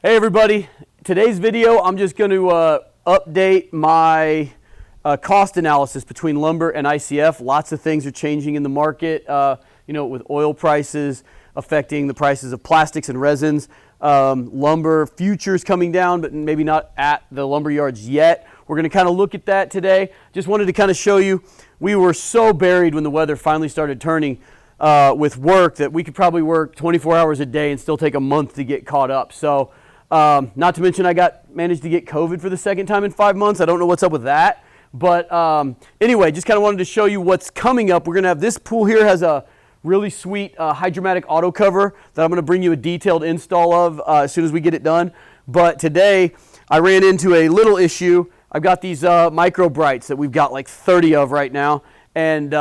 Hey everybody, today's video I'm just going to update my cost analysis between lumber and ICF. Lots of things are changing in the market, with oil prices affecting the prices of plastics and resins. Lumber futures coming down, but maybe not at the lumber yards yet. We're going to kind of look at that today. Just wanted to kind of show you, we were so buried when the weather finally started turning with work that we could probably work 24 hours a day and still take a month to get caught up. So not to mention I managed to get COVID for the second time in 5 months. I don't know what's up with that. But anyway, just kind of wanted to show you what's coming up. We're going to have this pool here has a really sweet hydromatic auto cover that I'm going to bring you a detailed install of as soon as we get it done. But today I ran into a little issue. I've got these micro brights that we've got like 30 of right now. And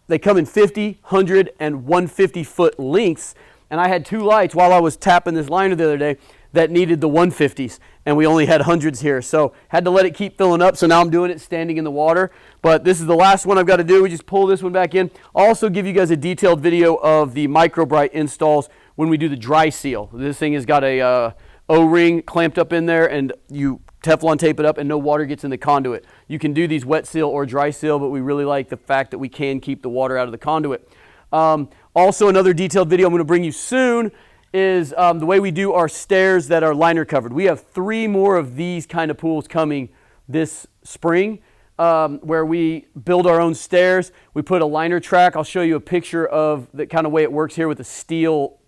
they come in 50, 100, and 150 foot lengths. And I had two lights while I was tapping this liner the other day that needed the 150s, and we only had hundreds here, so had to let it keep filling up. So now I'm doing it standing in the water, but this is the last one I've got to do. We just pull this one back in. I'll also give you guys a detailed video of the microbright installs when we do the dry seal. This thing has got a O-ring clamped up in there, and you Teflon tape it up and no water gets in the conduit. You can do these wet seal or dry seal, but we really like the fact that we can keep the water out of the conduit. Also, another detailed video I'm going to bring you soon is the way we do our stairs that are liner covered. We have 3 more of these kind of pools coming this spring where we build our own stairs. We put a liner track. I'll show you a picture of the kind of way it works here with a steel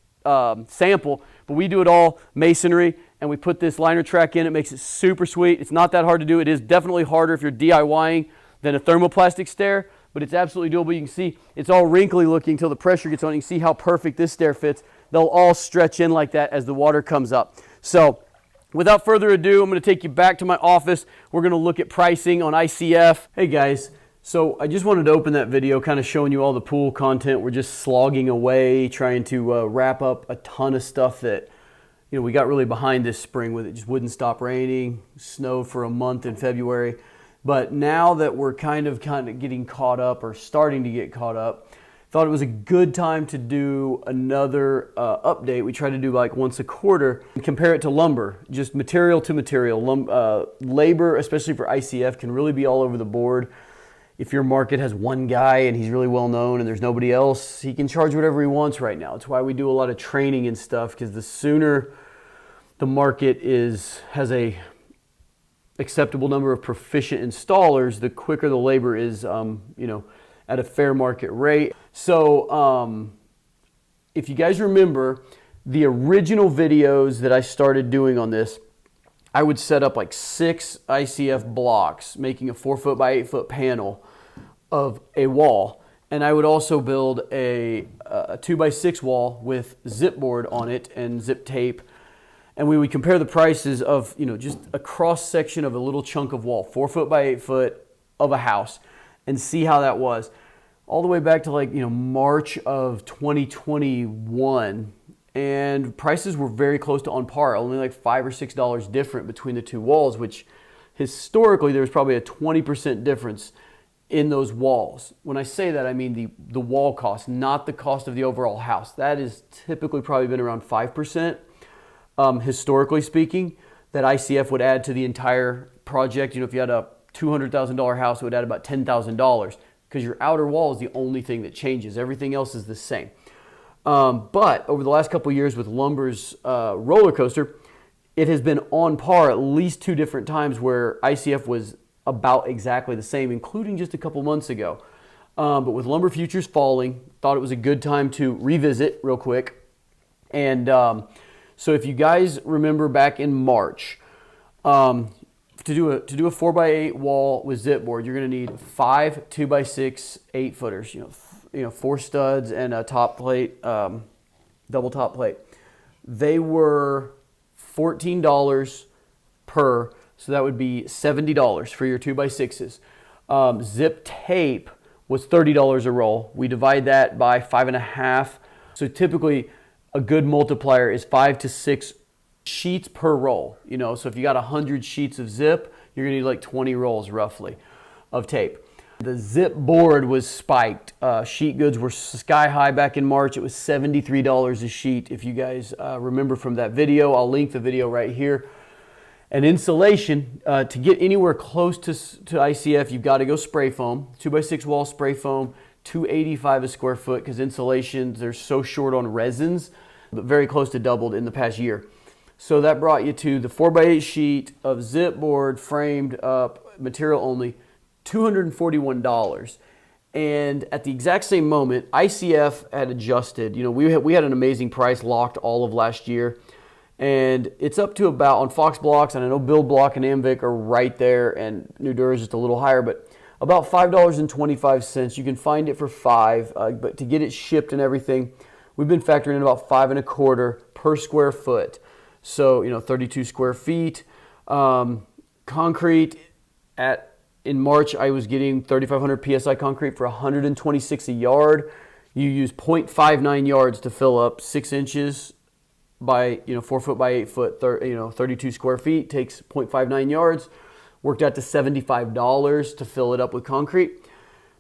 sample, but we do it all masonry and we put this liner track in. It makes it super sweet. It's not that hard to do. It is definitely harder if you're DIYing than a thermoplastic stair, but it's absolutely doable. You can see it's all wrinkly looking until the pressure gets on. You can see how perfect this stair fits. They'll all stretch in like that as the water comes up. So without further ado, I'm going to take you back to my office. We're going to look at pricing on ICF. Hey guys, so I just wanted to open that video kind of showing you all the pool content. We're just slogging away, trying to wrap up a ton of stuff that we got really behind this spring with. It just wouldn't stop raining, snowed for a month in February. But now that we're kind of getting caught up or starting to get caught up, thought it was a good time to do another update. We try to do like once a quarter and compare it to lumber, just material to material. Labor, especially for ICF, can really be all over the board. If your market has one guy and he's really well known and there's nobody else, he can charge whatever he wants right now. It's why we do a lot of training and stuff, because the sooner the market has a acceptable number of proficient installers, the quicker the labor is, at a fair market rate. So if you guys remember the original videos that I started doing on this, I would set up like 6 ICF blocks, making a 4 foot by 8 foot panel of a wall. And I would also build a 2 by 6 wall with zip board on it and zip tape. And we would compare the prices of, just a cross section of a little chunk of wall, 4 foot by 8 foot of a house, and see how that was. All the way back to March of 2021. And prices were very close to on par, only like $5 or $6 different between the two walls, which historically there was probably a 20% difference in those walls. When I say that, I mean the wall cost, not the cost of the overall house. That is typically probably been around 5%. Historically speaking, that ICF would add to the entire project. If you had a $200,000 house, it would add about $10,000 because your outer wall is the only thing that changes. Everything else is the same. But over the last couple of years with lumber's roller coaster, it has been on par at least 2 different times where ICF was about exactly the same, including just a couple months ago. But with lumber futures falling, thought it was a good time to revisit real quick. And so if you guys remember back in March, to do a 4 by 8 wall with zip board, you're going to need 5 2 by 6 8 footers. 4 studs and a top plate, double top plate. They were $14 per, so that would be $70 for your 2 by 6s. Zip tape was $30 a roll. We divide that by 5.5. So typically a good multiplier is 5 to 6 sheets per roll. So if you got 100 sheets of zip, you're gonna need like 20 rolls roughly of tape. The zip board was spiked. Sheet goods were sky high back in March. It was $73 a sheet. If you guys remember from that video, I'll link the video right here. And insulation, to get anywhere close to ICF, you've got to go spray foam. 2x6 wall spray foam, $285 a square foot, because insulation, they're so short on resins, but very close to doubled in the past year. So that brought you to the 4x8 sheet of zip board, framed up, material only, $241. And at the exact same moment, ICF had adjusted. You know, we had an amazing price locked all of last year. And it's up to about, on Fox Blocks, and I know Build Block and Amvic are right there, and Nudura is just a little higher, but about $5.25. You can find it for $5, but to get it shipped and everything, we've been factoring in about $5.25 per square foot. So, you know, 32 square feet. Concrete in March, I was getting 3,500 PSI concrete for $126 a yard. You use 0.59 yards to fill up 6 inches by, 4 foot by 8 foot, 32 square feet, takes 0.59 yards. Worked out to $75 to fill it up with concrete.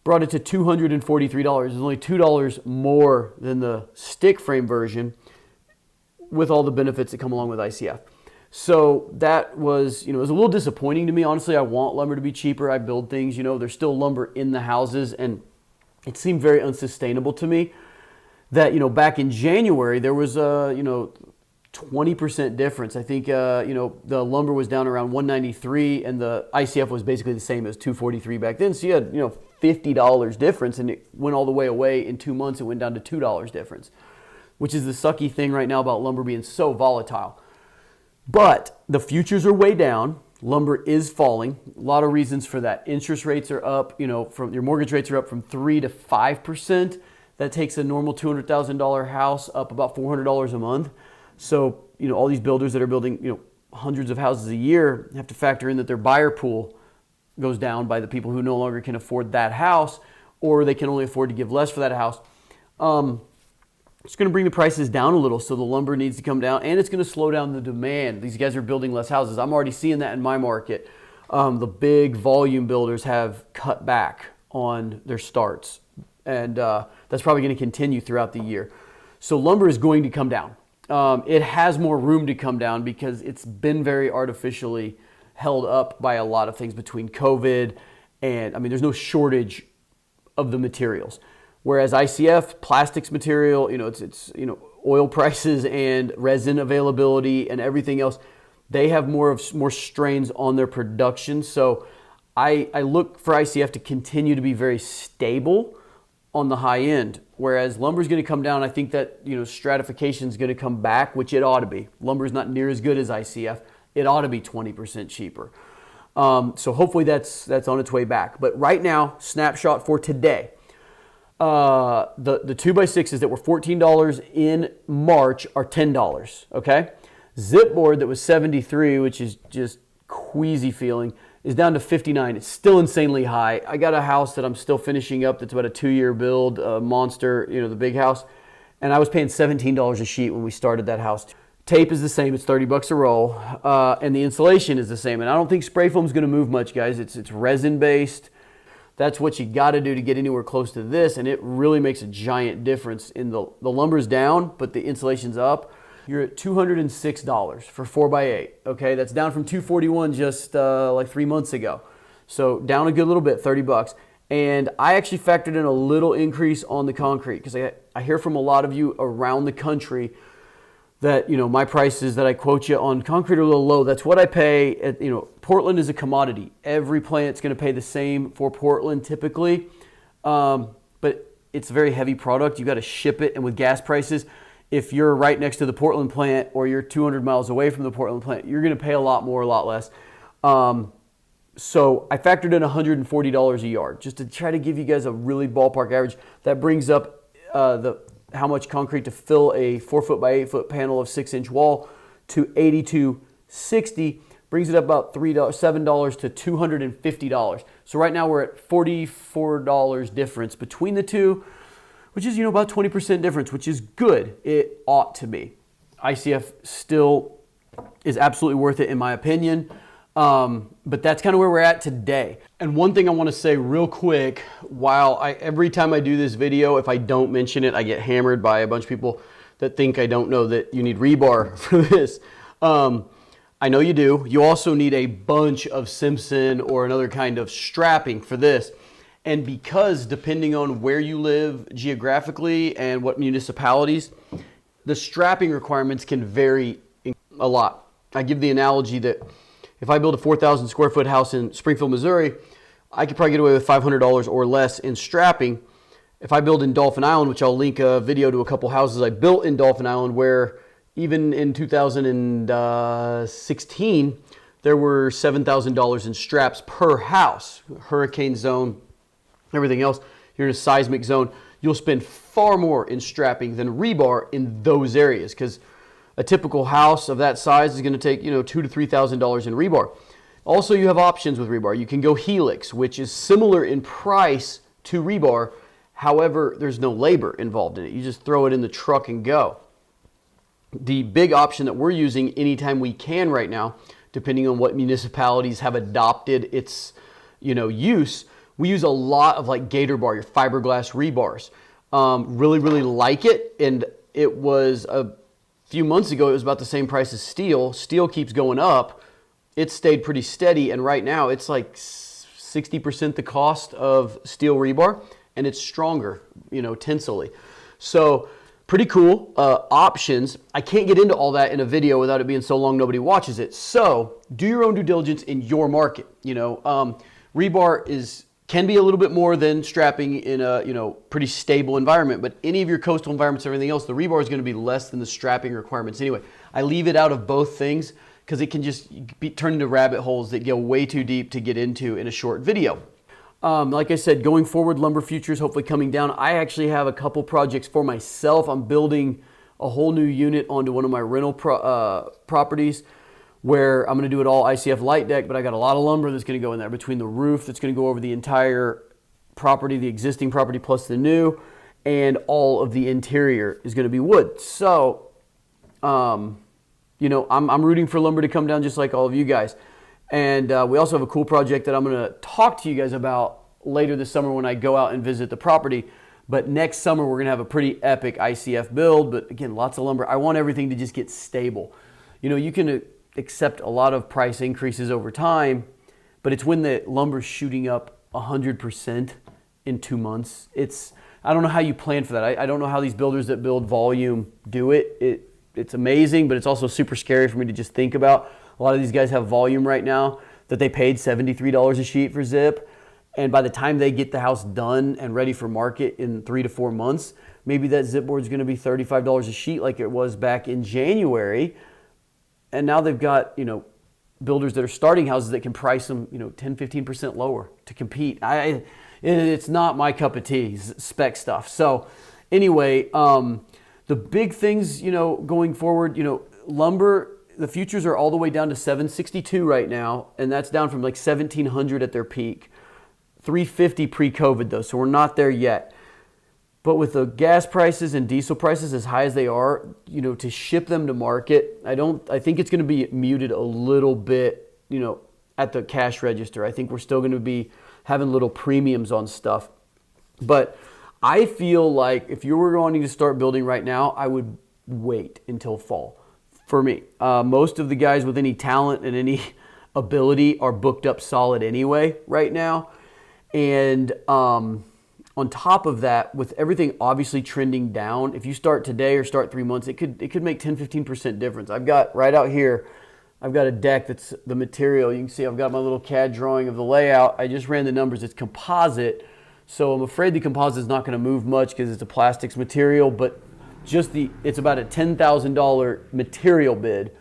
Brought it to $243. It's only $2 more than the stick frame version with all the benefits that come along with ICF. So that was, it was a little disappointing to me. Honestly, I want lumber to be cheaper. I build things, there's still lumber in the houses, and it seemed very unsustainable to me that, back in January, there was a, 20% difference. I think, the lumber was down around $193 and the ICF was basically the same as $243 back then. So you had, $50 difference, and it went all the way away in 2 months. It went down to $2 difference, which is the sucky thing right now about lumber being so volatile. But the futures are way down. Lumber is falling. A lot of reasons for that. Interest rates are up, from your mortgage rates are up from 3 to 5%. That takes a normal $200,000 house up about $400 a month. So, all these builders that are building, hundreds of houses a year have to factor in that their buyer pool goes down by the people who no longer can afford that house, or they can only afford to give less for that house. It's going to bring the prices down a little, so the lumber needs to come down, and it's going to slow down the demand. These guys are building less houses. I'm already seeing that in my market. The big volume builders have cut back on their starts, and that's probably going to continue throughout the year. So lumber is going to come down. It has more room to come down because it's been very artificially held up by a lot of things between COVID and, there's no shortage of the materials. Whereas ICF, plastics material, it's oil prices and resin availability and everything else, they have more strains on their production. So I look for ICF to continue to be very stable on the high end. Whereas lumber is going to come down. I think that stratification is going to come back, which it ought to be. Lumber is not near as good as ICF. It ought to be 20% cheaper. So hopefully that's on its way back. But right now, snapshot for today. The 2x6s that were $14 in March are $10, okay? Zip board that was $73, which is just queasy feeling, is down to $59. It's still insanely high. I got a house that I'm still finishing up that's about a 2-year build, monster, the big house, and I was paying $17 a sheet when we started that house. Tape is the same. It's $30 a roll, and the insulation is the same. And I don't think spray foam is going to move much, guys. It's resin based. That's what you got to do to get anywhere close to this, and it really makes a giant difference. In the lumber's down, but the insulation's up. You're at $206 for 4x8. Okay, that's down from $241 just like 3 months ago. So down a good little bit, $30. And I actually factored in a little increase on the concrete because I hear from a lot of you around the country that my prices that I quote you on concrete are a little low. That's what I pay at, Portland is a commodity. Every plant's going to pay the same for Portland typically, but it's a very heavy product. You got to ship it, and with gas prices, if you're right next to the Portland plant or you're 200 miles away from the Portland plant, you're going to pay a lot more, a lot less. So I factored in $140 a yard just to try to give you guys a really ballpark average. That brings up how much concrete to fill a 4 foot by 8 foot panel of 6-inch wall to $82.60, brings it up about $7 to $250. So right now we're at $44 difference between the two, which is about 20% difference, which is good. It ought to be. ICF still is absolutely worth it in my opinion. But that's kind of where we're at today. And one thing I want to say real quick, every time I do this video, if I don't mention it, I get hammered by a bunch of people that think I don't know that you need rebar for this. I know you do. You also need a bunch of Simpson or another kind of strapping for this. And because depending on where you live geographically and what municipalities, the strapping requirements can vary a lot. I give the analogy that if I build a 4,000 square foot house in Springfield, Missouri, I could probably get away with $500 or less in strapping. If I build in Dauphin Island, which I'll link a video to a couple houses I built in Dauphin Island, where even in 2016, there were $7,000 in straps per house, hurricane zone, everything else. You're in a seismic zone. You'll spend far more in strapping than rebar in those areas, because a typical house of that size is going to take, $2,000 to $3,000 in rebar. Also, you have options with rebar. You can go helix, which is similar in price to rebar. However, there's no labor involved in it. You just throw it in the truck and go. The big option that we're using anytime we can right now, depending on what municipalities have adopted its, use, we use a lot of like Gator Bar, your fiberglass rebars. Really, really like it. And it was a few months ago, it was about the same price as steel. Steel keeps going up. It stayed pretty steady. And right now it's like 60% the cost of steel rebar, and it's stronger, tensilely. So pretty cool options. I can't get into all that in a video without it being so long nobody watches it. So do your own due diligence in your market. Rebar can be a little bit more than strapping in a pretty stable environment, but any of your coastal environments or everything else, the rebar is going to be less than the strapping requirements anyway. I leave it out of both things because it can just be turned into rabbit holes that go way too deep to get into in a short video. Like I said, going forward, lumber futures hopefully coming down. I actually have a couple projects for myself. I'm building a whole new unit onto one of my rental properties where I'm going to do it all ICF light deck, but I got a lot of lumber that's going to go in there between the roof that's going to go over the entire property, the existing property plus the new, and all of the interior is going to be wood. So, I'm rooting for lumber to come down just like all of you guys. And we also have a cool project that I'm going to talk to you guys about later this summer when I go out and visit the property. But next summer, we're going to have a pretty epic ICF build. But again, lots of lumber. I want everything to just get stable. You can accept a lot of price increases over time, but it's when the lumber's shooting up 100% in 2 months. I don't know how you plan for that. I don't know how these builders that build volume do it. It's amazing, but it's also super scary for me to just think about. A lot of these guys have volume right now that they paid $73 a sheet for zip. And by the time they get the house done and ready for market in 3 to 4 months, maybe that zip board is going to be $35 a sheet like it was back in January. And now they've got, builders that are starting houses that can price them, 10, 15% lower to compete. It's not my cup of tea, spec stuff. So anyway, the big things, going forward, lumber, the futures are all the way down to $762 right now, and that's down from like $1,700 at their peak. $350 pre-COVID though, so we're not there yet. But with the gas prices and diesel prices as high as they are, to ship them to market, I think it's going to be muted a little bit, at the cash register. I think we're still going to be having little premiums on stuff. But I feel like if you were wanting to start building right now, I would wait until fall. For me, most of the guys with any talent and any ability are booked up solid anyway right now. And on top of that, with everything obviously trending down, if you start today or start 3 months, it could make 10-15% difference. I've got right out here, I've got a deck that's the material. You can see I've got my little CAD drawing of the layout. I just ran the numbers. It's composite, so I'm afraid the composite is not going to move much because it's a plastics material, but it's about a $10,000 material bid.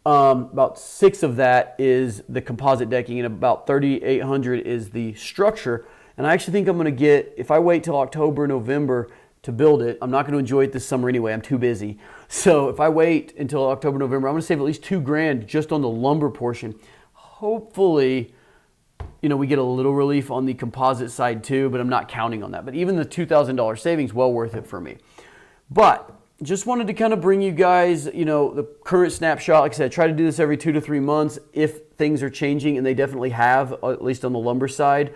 About 6 of that is the composite decking, and about $3,800 is the structure. And I actually think I'm going to get, if I wait till October, November to build it, I'm not going to enjoy it this summer anyway. I'm too busy. So if I wait until October, November, I'm going to save at least $2,000 just on the lumber portion. Hopefully, we get a little relief on the composite side too, but I'm not counting on that. But even the $2,000 savings, well worth it for me. But just wanted to kind of bring you guys, the current snapshot. Like I said, I try to do this every 2 to 3 months if things are changing, and they definitely have, at least on the lumber side.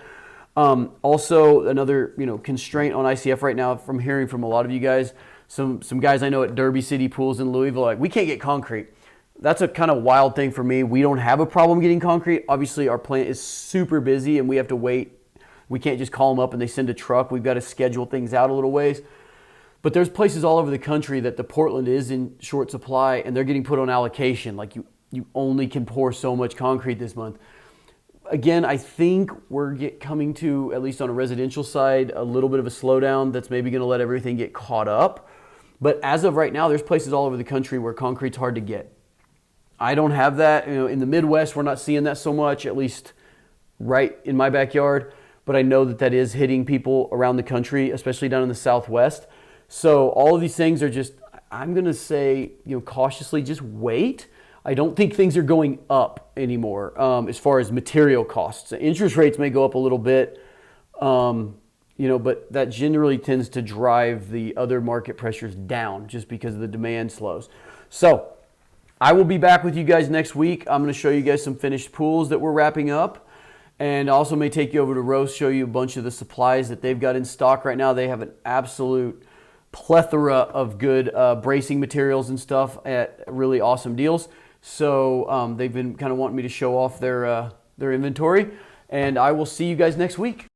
Also, another constraint on ICF right now, from hearing from a lot of you guys, some guys I know at Derby City Pools in Louisville, like, we can't get concrete. That's a kind of wild thing for me. We don't have a problem getting concrete. Obviously, our plant is super busy, and we have to wait. We can't just call them up and they send a truck. We've got to schedule things out a little ways. But there's places all over the country that the Portland is in short supply, and they're getting put on allocation. Like, you only can pour so much concrete this month. Again, I think we're coming to, at least on a residential side, a little bit of a slowdown that's maybe going to let everything get caught up. But as of right now, there's places all over the country where concrete's hard to get. I don't have that. In the Midwest, we're not seeing that so much, at least right in my backyard. But I know that is hitting people around the country, especially down in the Southwest. So all of these things are just, I'm going to say, cautiously just wait. I don't think things are going up anymore as far as material costs. Interest rates may go up a little bit, but that generally tends to drive the other market pressures down just because the demand slows. So I will be back with you guys next week. I'm going to show you guys some finished pools that we're wrapping up. And also may take you over to Roast, show you a bunch of the supplies that they've got in stock right now. They have an absolute plethora of good bracing materials and stuff at really awesome deals. So they've been kind of wanting me to show off their inventory. And I will see you guys next week.